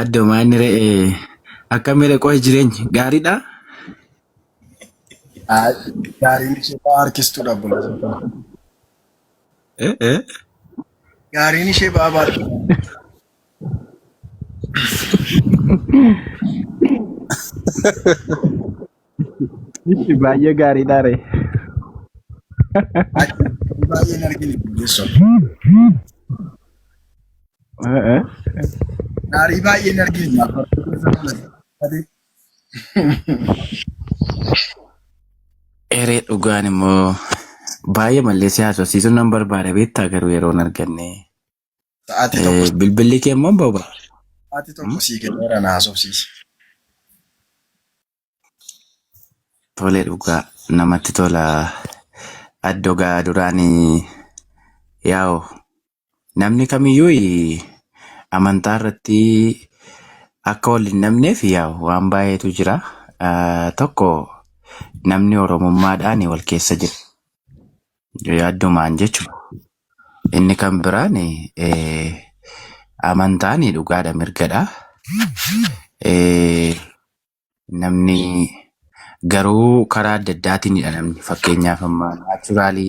Addumaan re'ee akka miidhagoo jireenyi gaariidha. Gaariin ishee ba'aa harkistuudha bulla. Gaariin ishee ba'aa baadhu. Baay'ee gaariidha re. Baay'een arginu buleessu. Gaarii baay'een arginu. Eree dhugaan immoo baay'ee malee siyaasofsiisuu nan barbaada beektaa garuu yeroo hin arganne. Sa'aatii tokko. Bilbilli kee immoo boba. Sa'aatii tokko sii kenneera na haasofsiisa. Tolee dhugaa namatti tola. Addogaa duraanii yaa'u namni kamiyyuu amantaa irratti akka wal hin namneef yaa'u waan baay'eetu jira. Tokko namni oromummaadhaan wal keessa jira. Yaaddumaan jechuudha. Inni kan biraan amantaan dhugaadha mirgadha. Namni garuu karaa adda addaatiinidha namni fakkeenyaaf amma naachuraalii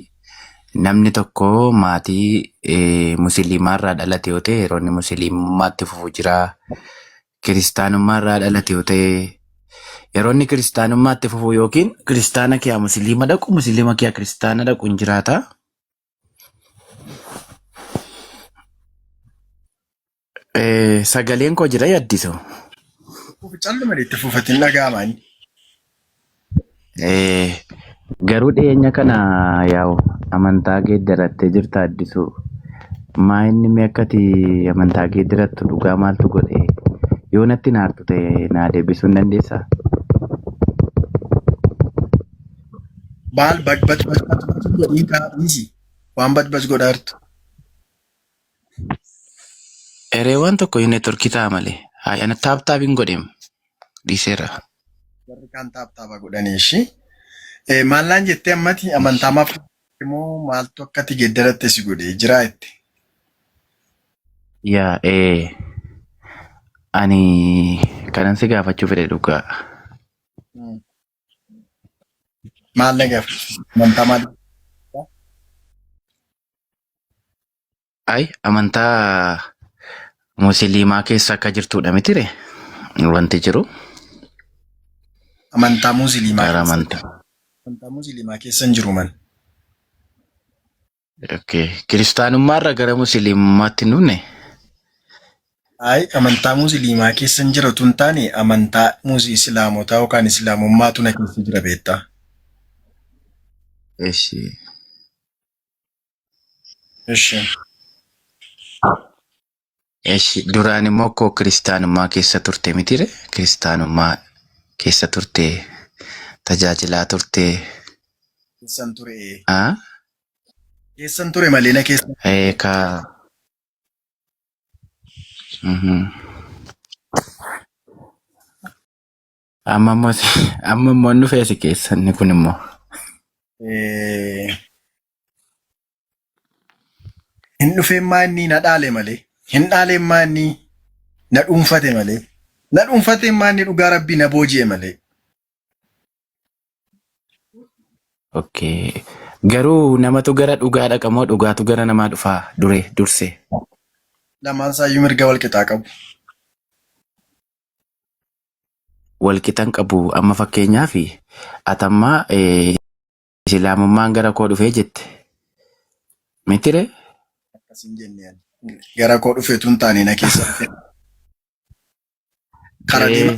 namni tokko maatii musliimaarraa dhalate yoo ta'e yeroo inni musliimummaatti fufu jira. Kiristaanummaarraa dhalate yoo ta'e yeroo inni kiristaanummaatti fufu yookiin kiristaana kee musliima dhaqu musliima kee kiristaana dhaqu hin jiraata. Sagaleen koo jira yaddisu. Calluma itti fufatiin dhaga'aman. Garuu dhiyeenya kana yaa'u amantaa geeddarattee jirta addisu. Maa inni mee akkati amantaa geeddarattu dhugaa maaltu godhe yoo natti naartu ta'e naa deebisuu hin dandeessaa? Baal badbad godhii kaa'isi waan badbad godhaartu. Waan tokko inni turkii ta'a malee. Ana taaptaabiin godheem dhiiseera. Warri kaan taaptaaba godhanii ishii. Maallaan jettee ammati amantaa maaf immoo maaltu akkati geeddaratte si godhee jiraa itti? Yaa ani kanan si gaafachuu fedhe dhugaa. Maal na gaafachuu? Amantaa maal? Amantaa musliimaa keessa akka jirtudha mitire wanti jiru. Amantaa musliimaa Gara keessa. amantaa. Amantaa musliimaa keessa hin jiru man. Kiristaanummaarra gara musliimummaatti nunne. Amantaa musliimaa keessa hin jiratu hin taane amantaa islaamotaa yookaan islaamummaatu na keessa jira beektaa. Eshi. Duraan immoo koo kiristaanummaa keessa turte mitire kiristaanummaa keessa turte tajaajilaa turte. Keessan ture. Keessan ture malee na keessa. Amma immoo nu feesi keessanni kun immoo. Hin dhufeen maanni na dhaale malee. Hin dhaaleen maanni na dhuunfate malee. Na dhuunfateen maanni dhugaa rabbii na booji'e malee. Garuu namatu gara dhugaa dhaqa moo dhugaatu gara namaa dhufaa dursee? Lamaan isaayyuu mirga wal qixaa qabu. Wal qixan qabu amma fakkeenyaaf atammaa islaamummaan gara koo dhufee jette. Mitire? Akkasiin jenneen gara koo dhufeetu hin taane na keessa dhufe. Karaa deema.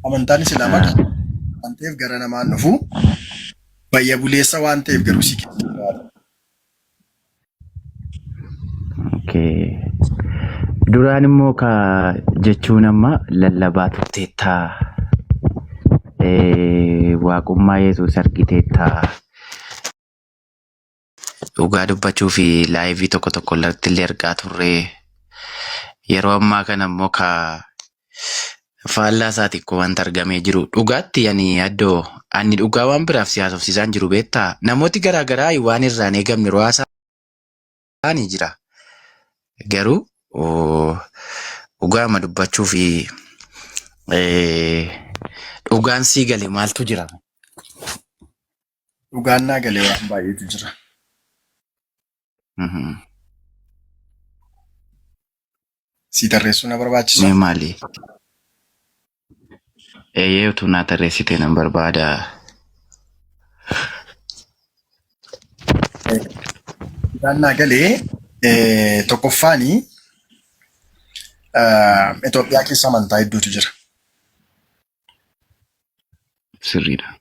Amantaan islaamaa waan ta'eef gara namaan dhufu bayya buleessa waan ta'eef garuu si keessa jiraata. Duraan immoo jechuun amma lallabaa turteettaa waaqummaa Yesuus argiteettaa dhugaa dubbachuu fi laayivii tokko irratti illee argaa turre yeroo ammaa kana immoo faallaa isaati ko wanta argamee jiru dhugaatti ani dhugaa waan biraaf siyaasofsiisaan jiru beektaa namooti garaagaraa waan irraan eegamne ro'aasaa ni jira garuu dhugaama dubbachuu fi dhugaan sii gale maaltu jira? Dhugaan naa galee waan baay'eetu jira. Si tarreessuu na barbaachisa? Mee maali? Eeyyee utuu naa tarreessite nan barbaada. Dhugaan naa galee tokkoffaanii Itoophiyaa keessa amantaa hedduutu jira. Sirriidha.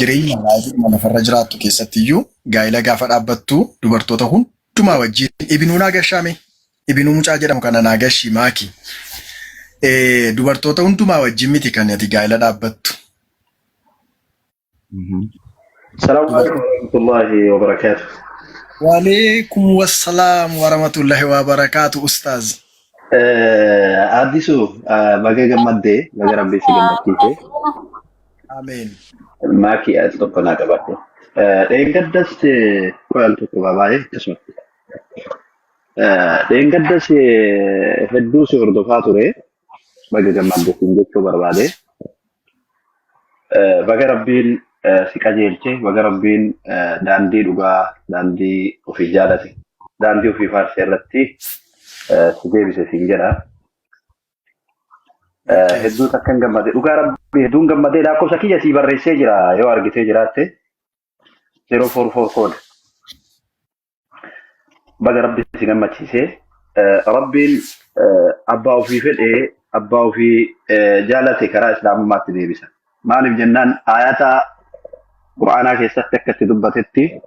Jireenya baay'ee lafarra jiraattu keessatti iyyuu gaa'ela gaafa dhaabbattu dubartoota hundumaa wajjin ibinuu naa gashaame. Ibinuu mucaa jedhamu kana naa gashi maaki. Dubartoota hundumaa wajjin miti kan ati gaa'ela dhaabbattu. السلام عليكم ورحمة الله وبركاته. وعليكم السلام ورحمة الله وبركاته أستاذ. Addisu baga gammadde baga rabbi si gammachiise. Ameen. Maaki as tokko naa qabatte. Dheengaddas qo'al tokko baay'ee akkasuma. Dheengaddas hedduu si hordofaa ture baga gammadde siin jechuu barbaade. Baga rabbiin si qajeelche baga rabbiin daandii dhugaa daandii ofii jaalate daandii ofii faarsee irratti si deebise siin jedha. Hedduu takkan gammade dhugaa rabbii hedduun gammadee lakkoofsa kiyya sii barreessee jira yoo argitee jiraatte 044 code baga rabbi si gammachiise. Rabbiin abbaa ofii fedhee abbaa ofii jaalate karaa islaamummaatti deebisa. Maaliif jennaan ayata قرآن كيسات تكتي دبتتي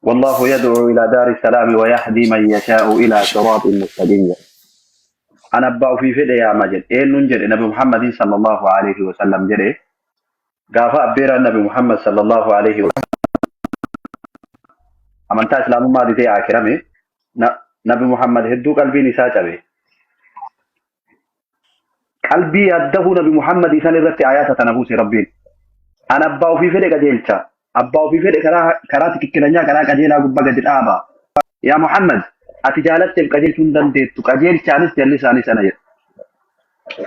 والله يدعو إلى دار السلام ويهدي من يشاء إلى صراط مستقيم. أنا أبقى في فدى يا مجد ننجر النبي محمد صلى الله عليه وسلم جري قافا أبير النبي محمد صلى الله عليه وسلم أمن تأسلام ما دي أكرمي نبي محمد هدو قلبي نساء به قلبي يده نبي محمد سنرت آيات تنبوس ربين. أنا أبغى في فرق جيلتا أبغى في فرق كرات كيكلانيا كرات جيلا قبضة الآبا يا محمد أتجالت الكجيل تندن ديت كجيل شانس جلس ثاني سنة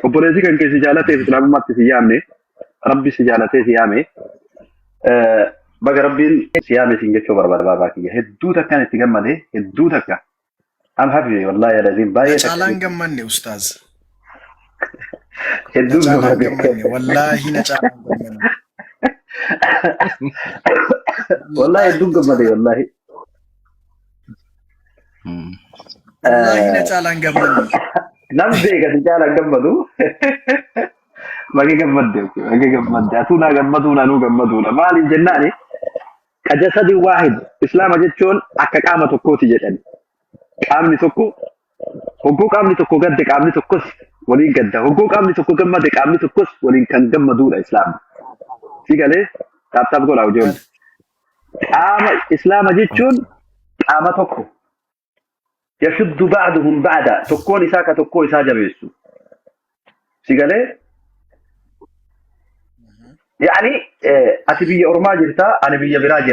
وبرزي كان كسجالات في الإسلام ما تسيامني ربي سجالات سيامي بقى ربي سيامي سينجت شو برباد بابا كي هدوتك كانت تجمع ده هدوتك أم حبيبي والله يا لازم باي نشالان جمعني أستاذ هدوتك جمعني والله نشالان جمعني والله يدوم قبضي والله والله نشالان جمعني نمزي كتجالان قبضو بقى قبضي أتونا قبضونا نو قبضونا مالي جناني كجسد واحد إسلام جتشون أكا قامة تكوتي جتن قامني تكو هقو قامني تكو قد قامني تكوس ولين قد هقو قامني تكو قمد قامني تكوس ولين كان قمدونا إسلام سيقالي تاب قول أوجون قام إسلام جتشون قام تكو يشد بعضهم بعدا تكون إساكا تكو إساجا بيسو سيقالي يعني أتبي أرما جرتا أنا بي براجر